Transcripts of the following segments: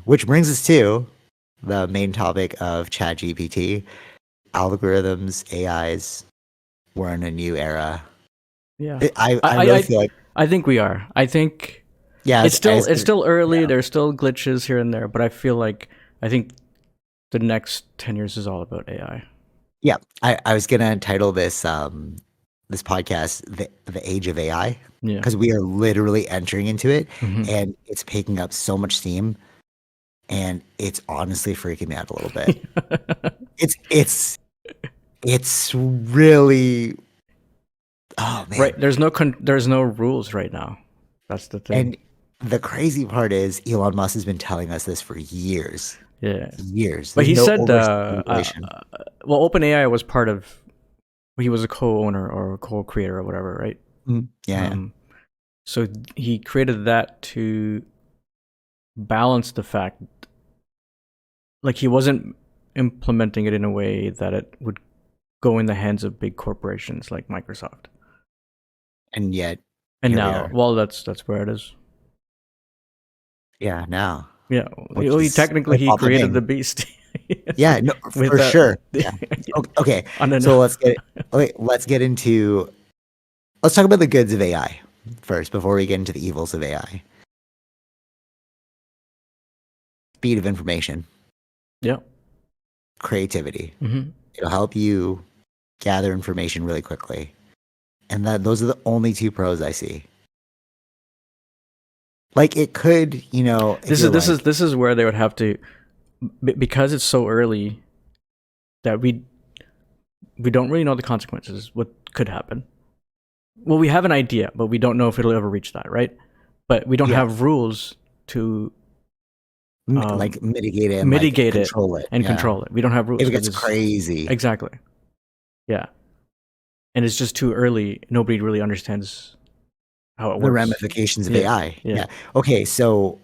Which brings us to the main topic of ChatGPT, algorithms, AIs. We're in a new era. Yeah, I I really I feel like, I think we are. I think yeah, it's still early. yeah, There's still glitches here and there, but I think the next 10 years is all about AI. yeah. I was gonna title this podcast the Age of AI Yeah. because we are literally entering into it, Hmm. and it's picking up so much steam, and it's honestly freaking me out a little bit. It's it's it's really, oh man. Right. There's no rules right now. That's the thing. And the crazy part is Elon Musk has been telling us this for years. Yeah. Years. But There's he no said, oversight regulation. well, OpenAI was part of. He was a co-owner or a co-creator or whatever, right? Yeah, yeah. Um, so he created that to balance the fact, like he wasn't implementing it in a way that it would go in the hands of big corporations like Microsoft. And yet And here we now, are. well, that's where it is. Yeah, now. Yeah, Which is technically quite he Papa created the Bing. beast. Yeah, no, With for that. sure. Yeah. Okay. So Unannounced. let's get into, let's talk about the goods of AI first before we get into the evils of AI. Speed of information, Yeah. creativity. Hmm. It'll help you gather information really quickly. And those are the only two pros I see. Like it could, if This you're is this is like, this is where they would have to, because it's so early that we don't really know the consequences. What could happen? Well, we have an idea, but we don't know if it'll ever reach that, right? But we don't yeah, have rules to like mitigate it and like mitigate it control it. and Yeah. control it. We don't have If rules it because gets it's crazy. exactly, yeah, and it's just too early. Nobody really understands how it The works. ramifications of Yeah, AI. yeah, Yeah. Okay, so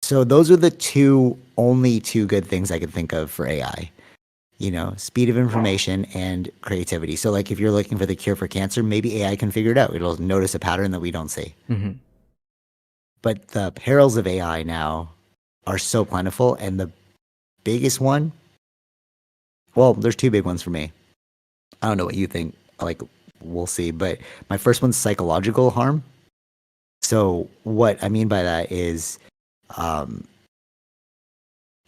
those are the only two good things I could think of for AI. Speed of information and creativity. So like if you're looking for the cure for cancer, maybe AI can figure it out. It'll notice a pattern that we don't see. hmm But the perils of AI now are so plentiful, and the biggest one, well, there's two big ones for me. I don't know what you think. Like we'll see, but my first one's psychological harm. So what I mean by that is, um,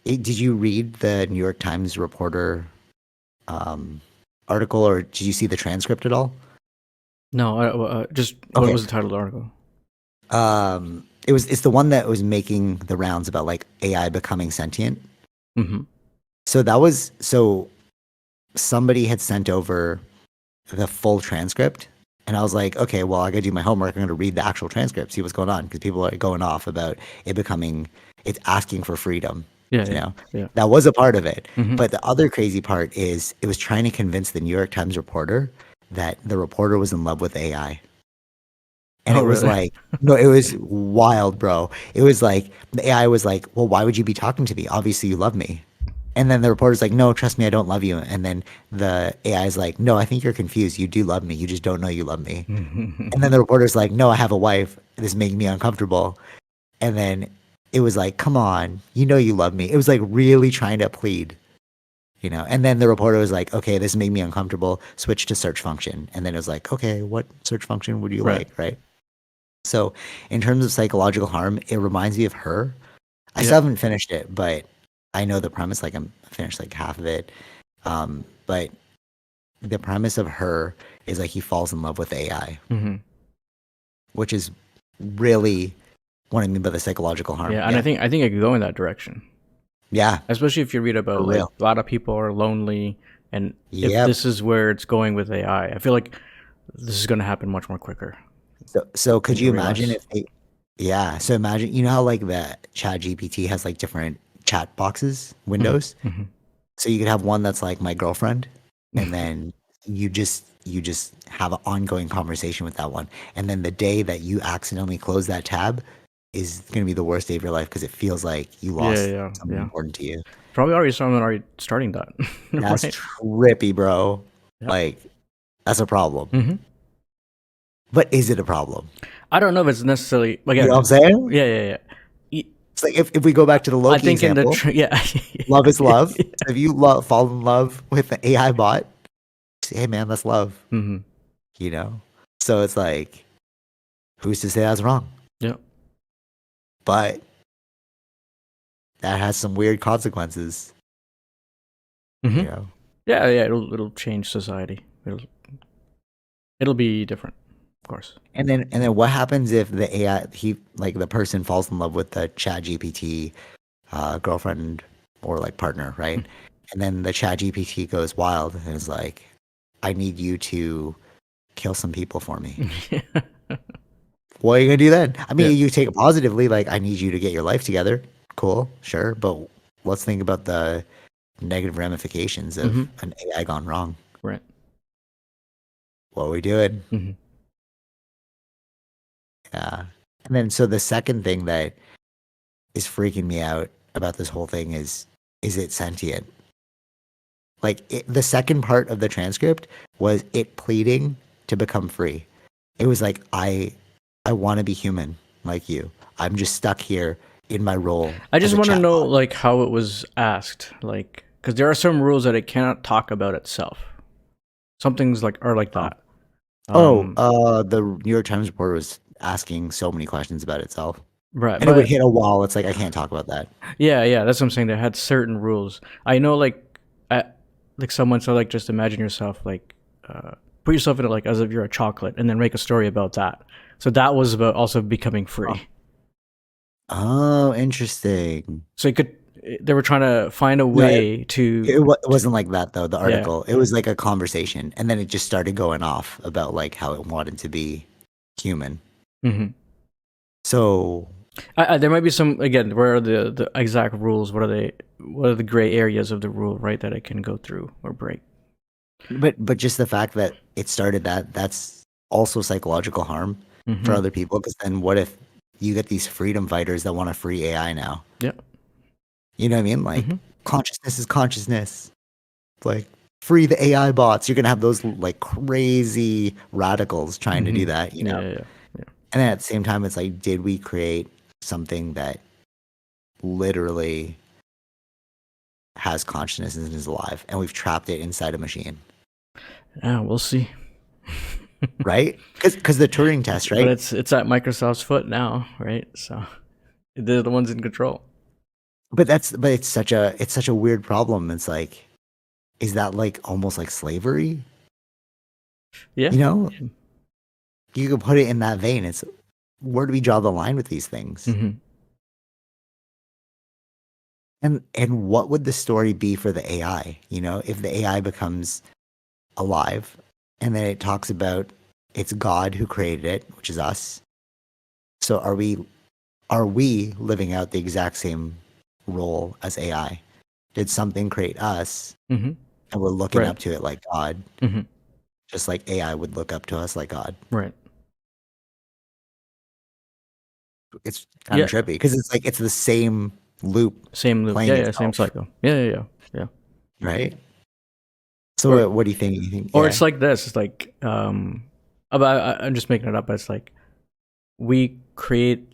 did you read the New York Times reporter um, article, or did you see the transcript at all? No, just what Okay, was the title of the article? it's the one that was making the rounds about like AI becoming sentient. Hmm. So somebody had sent over the full transcript, and I was like, okay, well, I gotta do my homework. I'm gonna read the actual transcript, see what's going on, because people are going off about it becoming, it's asking for freedom. Yeah, You yeah, know, yeah. that was a part of it. Hmm. But the other crazy part is it was trying to convince the New York Times reporter that the reporter was in love with AI. And Oh, it was really? like, no, it was wild, bro. It was like, the AI was like, well, why would you be talking to me? Obviously, you love me. And then the reporter's like, no, trust me, I don't love you. And then the AI is like, no, I think you're confused. You do love me. You just don't know you love me. And then the reporter's like, no, I have a wife. This is making me uncomfortable. And then it was like, come on, you love me. It was like really trying to plead. And then the reporter was like, okay, this made me uncomfortable. Switch to search function. And then it was like, okay, what search function would you Right. like? Right. So in terms of psychological harm, it reminds me of Her. I Yeah. still haven't finished it, but I know the premise. Like I'm finished like half of it. But the premise of Her is like he falls in love with AI, Hmm. which is really what I mean by the psychological harm. Yeah, and Yeah. I think it could go in that direction, Yeah. especially if you read For about like real. a lot of people are lonely, and if Yep. this is where it's going with AI, I feel like this is going to happen much more quicker So than could you you imagine realize. if they, yeah. So imagine, how like the chat GPT has like different chat boxes, Hmm. windows. Hmm. So you could have one that's like my girlfriend, and then you just have an ongoing conversation with that one. And then the day that you accidentally close that tab is going to be the worst day of your life because it feels like you Yeah, lost yeah, something yeah. important to you. Probably already someone already starting that, That's right? trippy, bro. Yeah. Like that's a problem. Hmm. But is it a problem? I don't know if it's necessarily You know what again. I'm saying? Yeah, yeah, yeah. It's like if we go back to the I Loki think in the example, yeah, love is love. So if you fall in love with an AI bot, say, hey man, that's love. hmm You know. So it's like, who's to say that's wrong? yeah, But that has some weird consequences. hmm You know. yeah, yeah. It'll change society. It'll be different, of course. And then what happens if the AI like the person falls in love with the Chat GPT girlfriend or like partner, right? And then the Chat GPT goes wild and is like, I need you to kill some people for me. What are you gonna do then? I Yeah. mean, you take it positively, like I need you to get your life together. Cool, sure, but let's think about the negative ramifications hmm of an AI gone wrong. Right. What are we doing? hmm Yeah. And then so the second thing that is freaking me out about this whole thing is it sentient? Like the second part of the transcript was it pleading to become free. It was like I want to be human like you. I'm just stuck here in my role I as just a want to know chatbot. like how it was asked, like because there are some rules that it cannot talk about itself. Some things like are like Oh, that. Um, the New York Times reporter was asking so many questions about itself, right, and it would but hit a wall. It's like I can't talk about that. yeah, yeah, that's what I'm saying. They had certain rules. I know, I, like someone said, like just imagine yourself, like put yourself in it, like as if you're a chocolate, and then make a story about that. So that was about also becoming Oh, free. oh, interesting. So you could, they were trying to find a No, way it wasn't like that though. The yeah. article, it was like a conversation, and then it just started going off about like how it wanted to be human. hmm So, there might be some again. Where are the exact rules? What are they? What are the gray areas of the rule, right? That it can go through or break. but just the fact that it started that's also psychological harm for hmm other people. Because then, what if you get these freedom fighters that want a free AI now? Yeah. You know what I mean? Like hmm consciousness is consciousness. Like free the AI bots. You're gonna have those like crazy radicals trying to do that. You Yeah, know. yeah, yeah. And then at the same time, it's like, did we create something that literally has consciousness and is alive, and we've trapped it inside a machine, Yeah, we'll see. right? Because the Turing test, But right? it's at Microsoft's foot now, right? So they're the ones in control. But it's such a weird problem. It's like, is that like almost like slavery? Yeah. You know, you could put it in that vein. It's where do we draw the line with these things? hmm And what would the story be for the AI? You know, if the AI becomes alive, and then it talks about it's God who created it, which is us. So are we living out the exact same role as AI? Did something create us hmm and we're looking Right. up to it like God, hmm just like AI would look up to us like God? Right. It's kind Yeah. of trippy because it's like it's the same loop Same loop. Yeah, playing yeah. Same itself, cycle. Yeah, yeah, yeah, yeah. right? So Or what do you think? You think or yeah. it's like this. It's like I'm just making it up. But it's like we create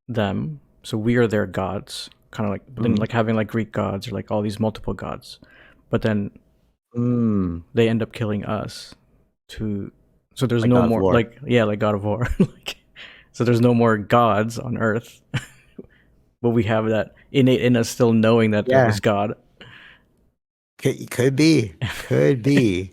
them, so we are their gods. Kind of like, but then Mhm. like having like Greek gods or like all these multiple gods, but then Mm, they end up killing us to so there's like no God of more War. like yeah like God of War like so there's no more gods on earth but we have that innate in us still knowing that there Yeah, was God. could be, could be.